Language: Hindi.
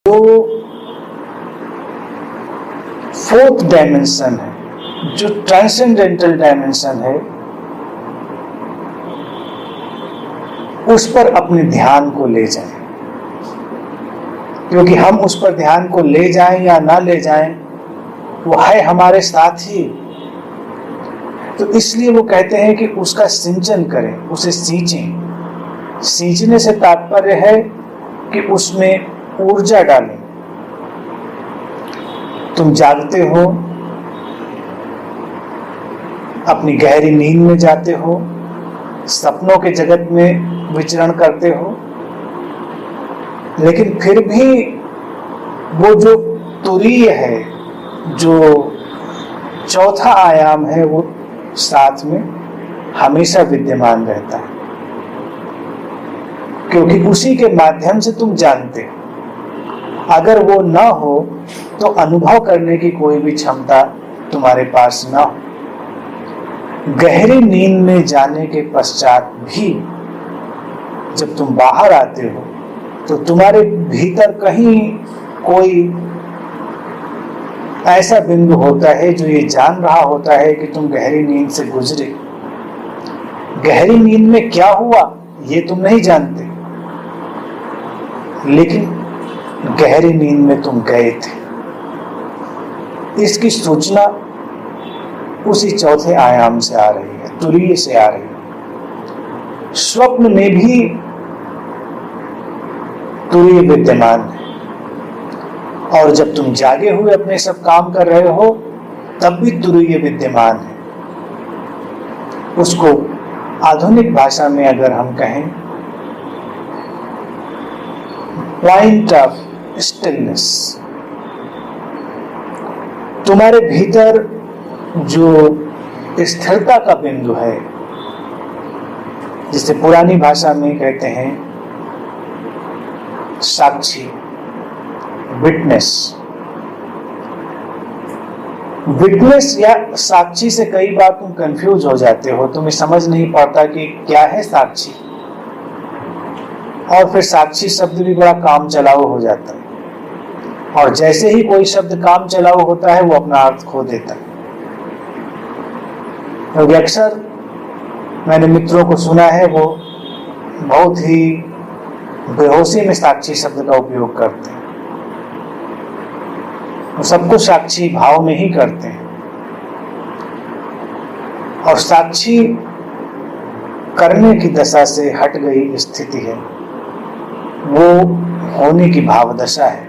जो फोर्थ डायमेंशन है, जो ट्रांसेंडेंटल डायमेंशन है, उस पर अपने ध्यान को ले जाएं। क्योंकि हम उस पर ध्यान को ले जाएं या ना ले जाएं, वो है हमारे साथ ही। तो इसलिए वो कहते हैं कि उसका सिंचन करें, उसे सींचें। सींचने से तात्पर्य है कि उसमें ऊर्जा डालें। तुम जागते हो, अपनी गहरी नींद में जाते हो, सपनों के जगत में विचरण करते हो, लेकिन फिर भी वो जो तुरीय है, जो चौथा आयाम है, वो साथ में हमेशा विद्यमान रहता है। क्योंकि उसी के माध्यम से तुम जानते हो। अगर वो ना हो तो अनुभव करने की कोई भी क्षमता तुम्हारे पास ना हो। गहरी नींद में जाने के पश्चात भी जब तुम बाहर आते हो तो तुम्हारे भीतर कहीं कोई ऐसा बिंदु होता है जो ये जान रहा होता है कि तुम गहरी नींद से गुजरे। गहरी नींद में क्या हुआ ये तुम नहीं जानते, लेकिन गहरी नींद में तुम गए थे। इसकी सूचना उसी चौथे आयाम से आ रही है, तुरीय से आ रही है। स्वप्न में भी तुरीय विद्यमान है, और जब तुम जागे हुए अपने सब काम कर रहे हो तब भी तुरीय विद्यमान है। उसको आधुनिक भाषा में अगर हम कहें, पॉइंट ऑफ स्टिलनेस। तुम्हारे भीतर जो स्थिरता का बिंदु है, जिसे पुरानी भाषा में कहते हैं साक्षी, विटनेस। विटनेस या साक्षी से कई बार तुम कंफ्यूज हो जाते हो, तुम्हें समझ नहीं पड़ता कि क्या है साक्षी। और फिर साक्षी शब्द भी बड़ा काम चलाऊ हो जाता है, और जैसे ही कोई शब्द काम चलाऊ होता है वो अपना अर्थ खो देता है। क्योंकि अक्सर मैंने मित्रों को सुना है, वो बहुत ही बेहोशी में साक्षी शब्द का उपयोग करते हैं। वो सब कुछ साक्षी भाव में ही करते हैं, और साक्षी करने की दशा से हट गई स्थिति है, वो होने की भाव दशा है।